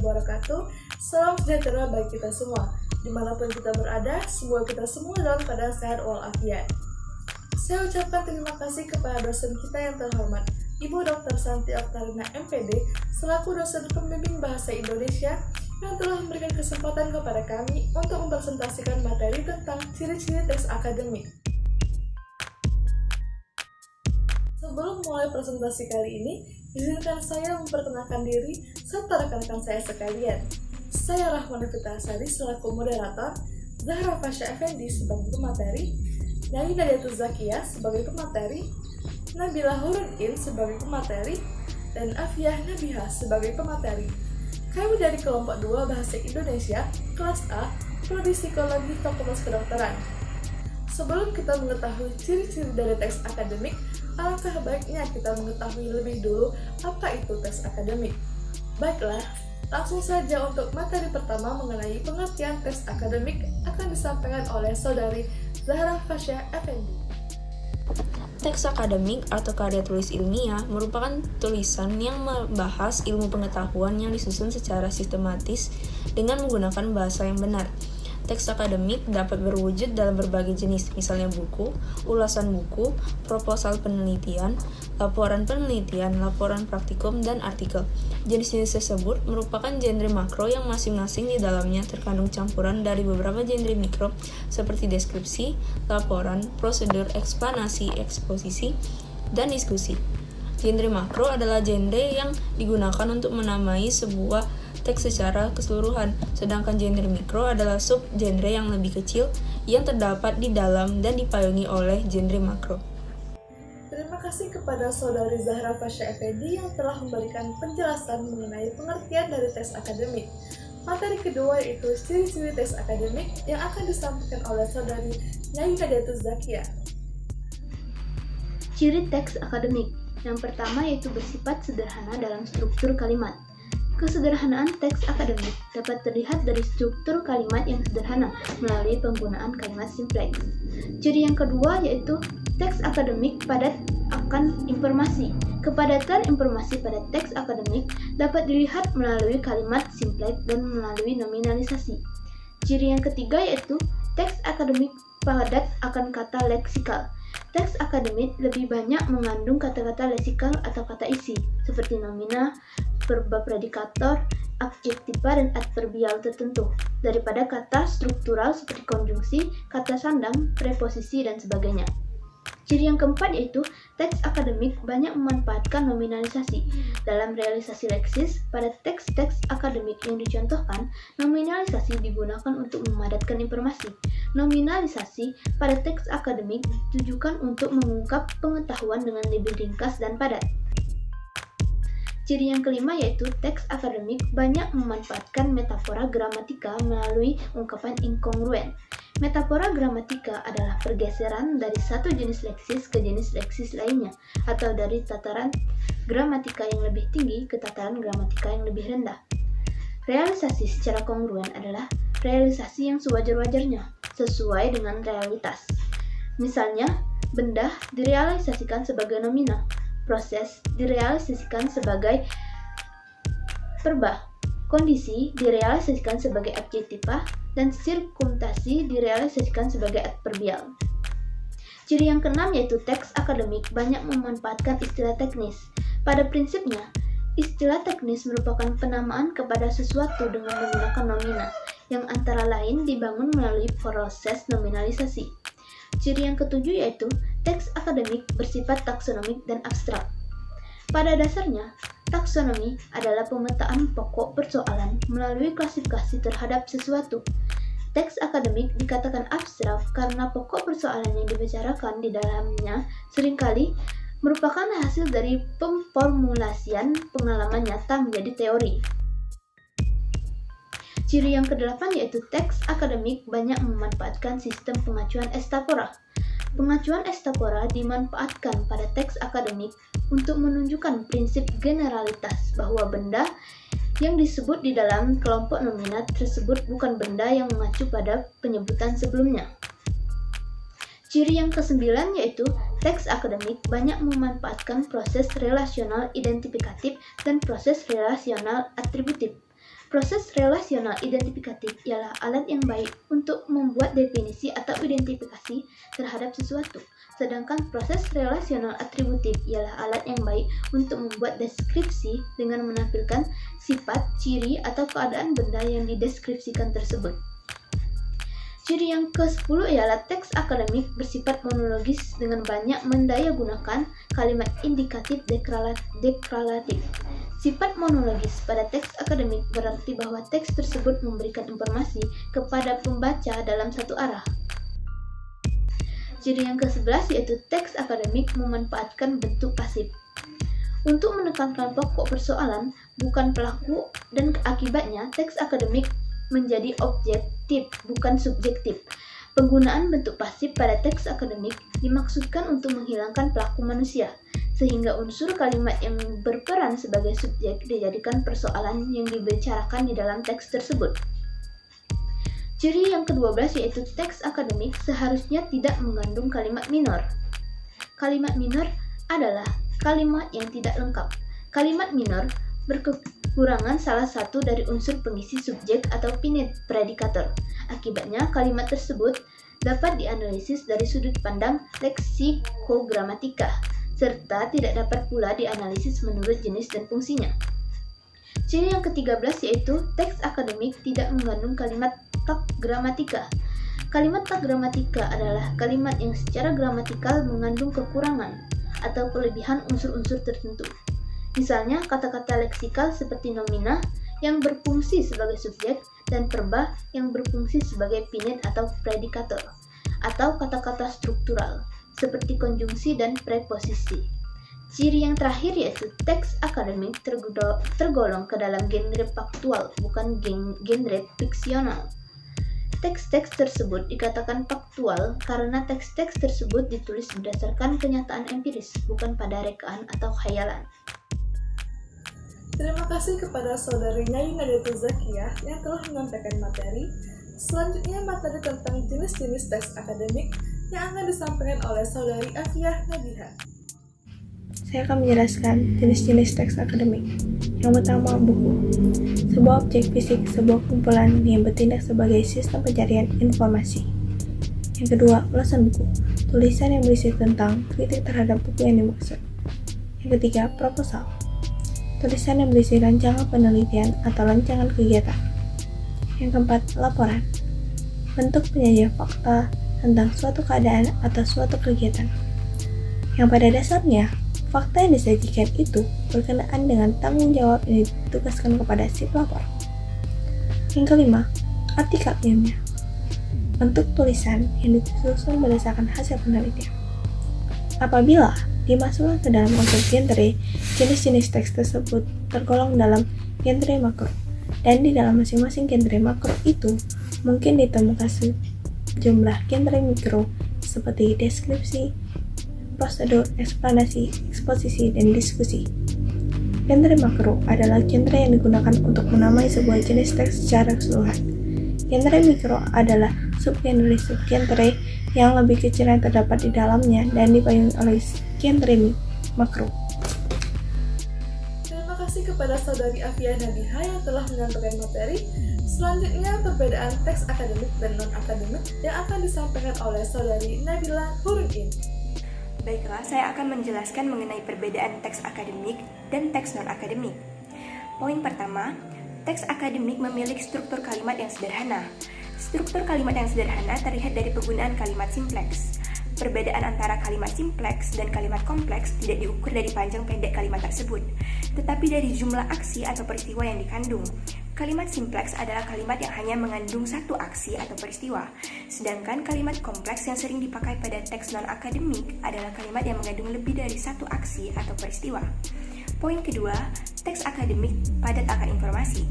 wabarakatuh. Salam sejahtera bagi kita semua. Dimanapun kita berada, semoga kita semua dalam keadaan sehat walafiat. Saya ucapkan terima kasih kepada dosen kita yang terhormat, Ibu Dr. Santi Oktarina MPD, selaku dosen pembimbing bahasa Indonesia yang telah memberikan kesempatan kepada kami untuk mempresentasikan materi tentang ciri-ciri teks akademik. Sebelum mulai presentasi kali ini, izinkan saya memperkenalkan diri serta rekan-rekan saya sekalian. Saya Rahmana Fitasari selaku moderator, Zahra Fasya Effendi sebagai pemateri, Nyai Nadiatul Zakia sebagai pemateri, Nabila Hurunin sebagai pemateri, dan Afiyah Nabihah sebagai pemateri. Kami dari kelompok 2 Bahasa Indonesia, kelas A, Prodi Psikologi Fakultas Kedokteran. Sebelum kita mengetahui ciri-ciri dari teks akademik, alangkah baiknya kita mengetahui lebih dulu apa itu teks akademik. Baiklah, langsung saja untuk materi pertama mengenai pengertian teks akademik akan disampaikan oleh Saudari Zahra Fasya Effendi. Teks akademik atau karya tulis ilmiah merupakan tulisan yang membahas ilmu pengetahuan yang disusun secara sistematis dengan menggunakan bahasa yang benar. Teks akademik dapat berwujud dalam berbagai jenis, misalnya buku, ulasan buku, proposal penelitian, laporan penelitian, laporan praktikum, dan artikel. Jenis-jenis tersebut merupakan genre makro yang masing-masing di dalamnya terkandung campuran dari beberapa genre mikro seperti deskripsi, laporan, prosedur, eksplanasi, eksposisi, dan diskusi. Genre makro adalah genre yang digunakan untuk menamai sebuah teks secara keseluruhan, sedangkan genre mikro adalah sub-genre yang lebih kecil yang terdapat di dalam dan dipayungi oleh genre makro. Terima kasih kepada Saudari Zahra Fasya Effendi yang telah memberikan penjelasan mengenai pengertian dari teks akademik. Materi kedua yaitu ciri-ciri teks akademik yang akan disampaikan oleh Saudari Nyai Nadiatul Zakia. Ciri teks akademik yang pertama yaitu bersifat sederhana dalam struktur kalimat. Kesederhanaan teks akademik dapat terlihat dari struktur kalimat yang sederhana melalui penggunaan kalimat simplex. Ciri yang kedua yaitu teks akademik padat akan informasi. Kepadatan informasi pada teks akademik dapat dilihat melalui kalimat simplex dan melalui nominalisasi. Ciri yang ketiga yaitu teks akademik padat akan kata leksikal. Teks akademik lebih banyak mengandung kata-kata leksikal atau kata isi, seperti nomina, verba predikator, adjektiva, dan adverbial tertentu, daripada kata struktural seperti konjungsi, kata sandang, preposisi, dan sebagainya. Ciri yang keempat yaitu teks akademik banyak memanfaatkan nominalisasi. Dalam realisasi leksis, pada teks-teks akademik yang dicontohkan, nominalisasi digunakan untuk memadatkan informasi. Nominalisasi pada teks akademik ditujukan untuk mengungkap pengetahuan dengan lebih ringkas dan padat. Ciri yang kelima yaitu teks akademik banyak memanfaatkan metafora gramatika melalui ungkapan inkongruen. Metafora gramatika adalah pergeseran dari satu jenis leksis ke jenis leksis lainnya, atau dari tataran gramatika yang lebih tinggi ke tataran gramatika yang lebih rendah. Realisasi secara kongruen adalah realisasi yang sewajar-wajarnya, sesuai dengan realitas. Misalnya, benda direalisasikan sebagai nomina, proses direalisasikan sebagai verba, kondisi direalisasikan sebagai adjektiva, dan sirkumstasi direalisasikan sebagai adverbial. Ciri yang keenam yaitu teks akademik banyak memanfaatkan istilah teknis. Pada prinsipnya, istilah teknis merupakan penamaan kepada sesuatu dengan menggunakan nomina, yang antara lain dibangun melalui proses nominalisasi. Ciri yang ketujuh yaitu teks akademik bersifat taksonomik dan abstrak. Pada dasarnya, taksonomi adalah pemetaan pokok persoalan melalui klasifikasi terhadap sesuatu. Teks akademik dikatakan abstrak karena pokok persoalan yang dibicarakan di dalamnya seringkali merupakan hasil dari pemformulasian pengalaman nyata menjadi teori. Ciri yang kedelapan yaitu teks akademik banyak memanfaatkan sistem pengacuan estapora. Pengacuan estapora dimanfaatkan pada teks akademik untuk menunjukkan prinsip generalitas bahwa benda yang disebut di dalam kelompok nominat tersebut bukan benda yang mengacu pada penyebutan sebelumnya. Ciri yang kesembilan yaitu teks akademik banyak memanfaatkan proses relasional identifikatif dan proses relasional atributif. Proses relasional identifikatif ialah alat yang baik untuk membuat definisi atau identifikasi terhadap sesuatu, sedangkan proses relasional atributif ialah alat yang baik untuk membuat deskripsi dengan menampilkan sifat, ciri, atau keadaan benda yang dideskripsikan tersebut. Ciri yang ke-10 ialah teks akademik bersifat monologis dengan banyak mendayagunakan kalimat indikatif deklaratif. Sifat monologis pada teks akademik berarti bahwa teks tersebut memberikan informasi kepada pembaca dalam satu arah. Ciri yang ke-11 yaitu teks akademik memanfaatkan bentuk pasif. Untuk menekankan pokok persoalan, bukan pelaku dan akibatnya, teks akademik menjadi objektif, bukan subjektif. Penggunaan bentuk pasif pada teks akademik dimaksudkan untuk menghilangkan pelaku manusia, sehingga unsur kalimat yang berperan sebagai subjek dijadikan persoalan yang dibicarakan di dalam teks tersebut. Ciri yang ke-12 yaitu teks akademik seharusnya tidak mengandung kalimat minor. Kalimat minor adalah kalimat yang tidak lengkap. Kalimat minor berkekurangan salah satu dari unsur pengisi subjek atau predikator. Akibatnya, kalimat tersebut dapat dianalisis dari sudut pandang leksikogramatika, serta tidak dapat pula dianalisis menurut jenis dan fungsinya. Ciri yang ke-13 yaitu teks akademik tidak mengandung kalimat tak gramatika. Kalimat tak gramatika adalah kalimat yang secara gramatikal mengandung kekurangan atau kelebihan unsur-unsur tertentu. Misalnya, kata-kata leksikal seperti nomina yang berfungsi sebagai subjek dan verba yang berfungsi sebagai pinit atau predikator, atau kata-kata struktural seperti konjungsi dan preposisi. Ciri yang terakhir yaitu teks akademik tergolong ke dalam genre faktual, bukan genre fiksional. Teks-teks tersebut dikatakan faktual karena teks-teks tersebut ditulis berdasarkan kenyataan empiris, bukan pada rekaan atau khayalan. Terima kasih kepada saudari Nyai Nadiatul Zakiyah yang telah menyampaikan materi. Selanjutnya materi tentang jenis-jenis teks akademik yang akan disampaikan oleh saudari Afiyah Nabihah. Saya akan menjelaskan jenis-jenis teks akademik. Yang pertama, buku. Sebuah objek fisik, sebuah kumpulan yang bertindak sebagai sistem pencarian informasi. Yang kedua, ulasan buku. Tulisan yang berisi tentang kritik terhadap buku yang dimaksud. Yang ketiga, proposal. Tulisan yang berisi rancangan penelitian atau rancangan kegiatan. Yang keempat, laporan. Bentuk penyajian fakta tentang suatu keadaan atau suatu kegiatan. Yang pada dasarnya, fakta yang disajikan itu berkenaan dengan tanggung jawab yang ditugaskan kepada si pelapor. Yang kelima, artikel ilmiah. Bentuk tulisan yang disusun berdasarkan hasil penelitian. Apabila dimasukkan ke dalam konsep genre, jenis-jenis teks tersebut tergolong dalam genre makro, dan di dalam masing-masing genre makro itu mungkin ditemukan sejumlah genre mikro seperti deskripsi, prosedur, eksplanasi, eksposisi, dan diskusi. Genre makro adalah genre yang digunakan untuk menamai sebuah jenis teks secara keseluruhan. Genre mikro adalah subgenre yang lebih kecil yang terdapat di dalamnya dan dipayungi oleh genre makro. Terima kasih kepada saudari Afiyah Nabihah yang telah menyampaikan materi. Selanjutnya, perbedaan teks akademik dan non-akademik yang akan disampaikan oleh saudari Nabila Hurunin. Baiklah, saya akan menjelaskan mengenai perbedaan teks akademik dan teks non-akademik. Poin pertama, teks akademik memiliki struktur kalimat yang sederhana. Struktur kalimat yang sederhana terlihat dari penggunaan kalimat simpleks. Perbedaan antara kalimat simpleks dan kalimat kompleks tidak diukur dari panjang pendek kalimat tersebut, tetapi dari jumlah aksi atau peristiwa yang dikandung. Kalimat simpleks adalah kalimat yang hanya mengandung satu aksi atau peristiwa, sedangkan kalimat kompleks yang sering dipakai pada teks non-akademik adalah kalimat yang mengandung lebih dari satu aksi atau peristiwa. Poin kedua, teks akademik padat akan informasi.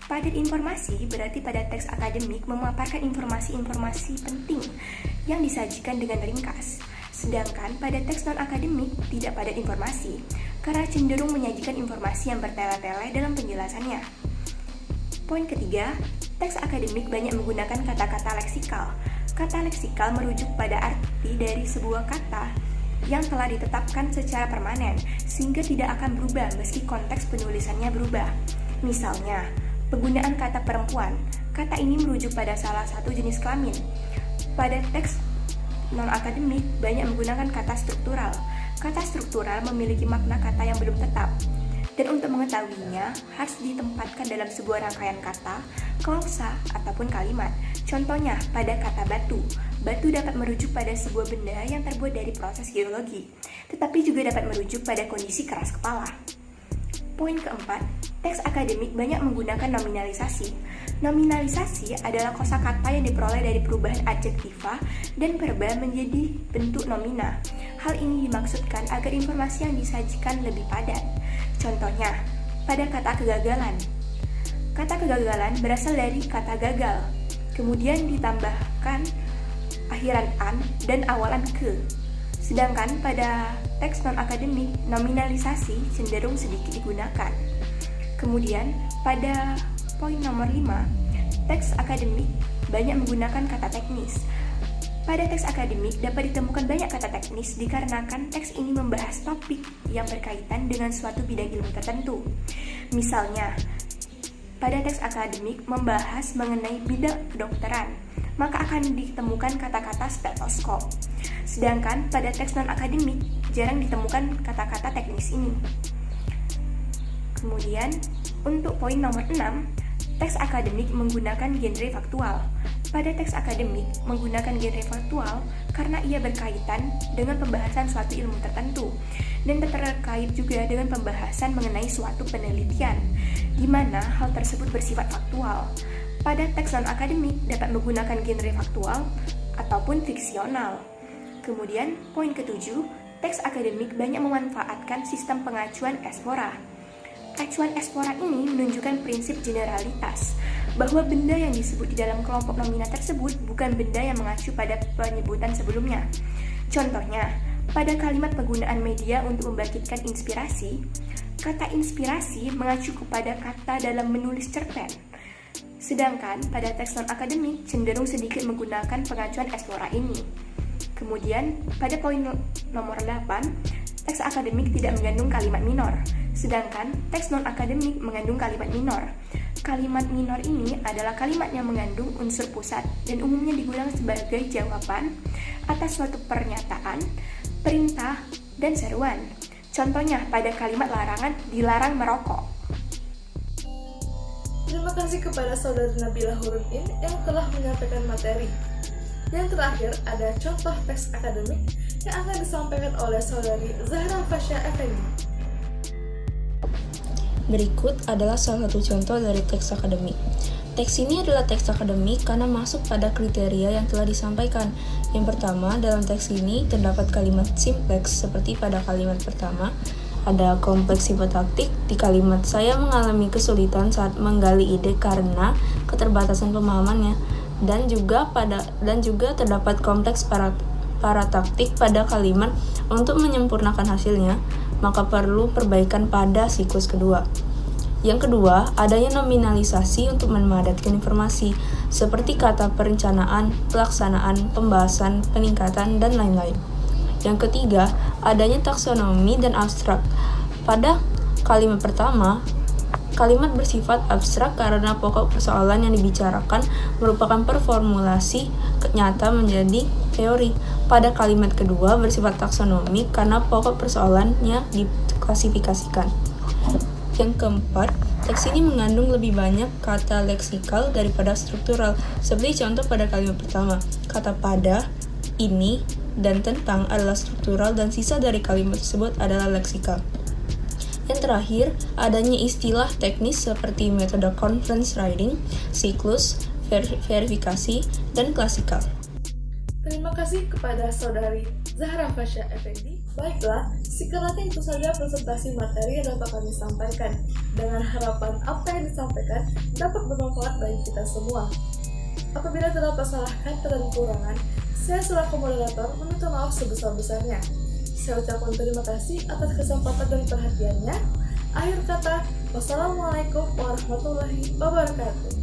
Padat informasi berarti pada teks akademik memaparkan informasi-informasi penting yang disajikan dengan ringkas. Sedangkan pada teks non-akademik tidak padat informasi, karena cenderung menyajikan informasi yang bertele-tele dalam penjelasannya. Poin ketiga, teks akademik banyak menggunakan kata-kata leksikal. Kata leksikal merujuk pada arti dari sebuah kata yang telah ditetapkan secara permanen, sehingga tidak akan berubah meski konteks penulisannya berubah. Misalnya, Penggunaan kata perempuan. Kata ini merujuk pada salah satu jenis kelamin. Pada teks non-akademik banyak menggunakan kata struktural. Kata struktural memiliki makna kata yang belum tetap. Dan untuk mengetahuinya, harus ditempatkan dalam sebuah rangkaian kata, klausa, ataupun kalimat. Contohnya, pada kata batu. Batu dapat merujuk pada sebuah benda yang terbuat dari proses geologi, tetapi juga dapat merujuk pada kondisi keras kepala. Poin keempat, teks akademik banyak menggunakan nominalisasi. Nominalisasi adalah kosakata yang diperoleh dari perubahan adjektiva dan verba menjadi bentuk nomina. Hal ini dimaksudkan agar informasi yang disajikan lebih padat. Contohnya, pada kata kegagalan. Kata kegagalan berasal dari kata gagal, kemudian ditambahkan akhiran an dan awalan ke. Sedangkan pada teks non-akademik, nominalisasi cenderung sedikit digunakan. Kemudian, pada poin nomor 5, teks akademik banyak menggunakan kata teknis. Pada teks akademik dapat ditemukan banyak kata teknis dikarenakan teks ini membahas topik yang berkaitan dengan suatu bidang ilmu tertentu. Misalnya, pada teks akademik membahas mengenai bidang kedokteran, maka akan ditemukan kata-kata stetoskop. Sedangkan pada teks non-akademik jarang ditemukan kata-kata teknis ini. Kemudian, untuk poin nomor 6, teks akademik menggunakan genre faktual. Pada teks akademik menggunakan genre faktual karena ia berkaitan dengan pembahasan suatu ilmu tertentu dan terkait juga dengan pembahasan mengenai suatu penelitian, di mana hal tersebut bersifat faktual. Pada teks non-akademik dapat menggunakan genre faktual ataupun fiksional. Kemudian, poin ke-7, teks akademik banyak memanfaatkan sistem pengacuan espora. Acuan espora ini menunjukkan prinsip generalitas, bahwa benda yang disebut di dalam kelompok nomina tersebut bukan benda yang mengacu pada penyebutan sebelumnya. Contohnya, pada kalimat penggunaan media untuk membangkitkan inspirasi, kata inspirasi mengacu kepada kata dalam menulis cerpen. Sedangkan pada teks non-akademik cenderung sedikit menggunakan pengacuan espora ini. Kemudian, pada poin nomor 8, teks akademik tidak mengandung kalimat minor, sedangkan teks non-akademik mengandung kalimat minor. Kalimat minor ini adalah kalimat yang mengandung unsur pusat dan umumnya digunakan sebagai jawaban atas suatu pernyataan, perintah, dan seruan. Contohnya pada kalimat larangan, dilarang merokok. Terima kasih kepada Saudari Nabila Hurunin yang telah menyampaikan materi. Yang terakhir ada contoh teks akademik yang akan disampaikan oleh Saudari Zahra Fasya Effendi. Berikut adalah salah satu contoh dari teks akademik. Teks ini adalah teks akademik karena masuk pada kriteria yang telah disampaikan. Yang pertama, dalam teks ini terdapat kalimat simpleks seperti pada kalimat pertama, ada kompleks hipotaktik di kalimat saya mengalami kesulitan saat menggali ide karena keterbatasan pemahamannya, dan juga terdapat kompleks parataktik pada kalimat untuk menyempurnakan hasilnya, maka perlu perbaikan pada siklus kedua. Yang kedua, adanya nominalisasi untuk memadatkan informasi, seperti kata perencanaan, pelaksanaan, pembahasan, peningkatan, dan lain-lain. Yang ketiga, adanya taksonomi dan abstrak. Pada kalimat pertama, kalimat bersifat abstrak karena pokok persoalan yang dibicarakan merupakan performulasi nyata menjadi teori. Pada kalimat kedua bersifat taksonomi karena pokok persoalannya diklasifikasikan. Yang keempat, teks ini mengandung lebih banyak kata leksikal daripada struktural. Seperti contoh pada kalimat pertama, kata pada, ini, dan tentang adalah struktural dan sisa dari kalimat tersebut adalah leksikal. Yang terakhir, adanya istilah teknis seperti metode conference writing, siklus, verifikasi, dan klasikal. Terima kasih kepada Saudari Zahra Fasya Effendi. Baiklah, sekilas itu saja presentasi materi yang dapat kami sampaikan. Dengan harapan apa yang disampaikan dapat bermanfaat bagi kita semua. Apabila terdapat salah kata dan kekurangan, saya selaku moderator meminta maaf sebesar-besarnya. Saya ucapkan terima kasih atas kesempatan dan perhatiannya. Akhir kata, wassalamualaikum warahmatullahi wabarakatuh.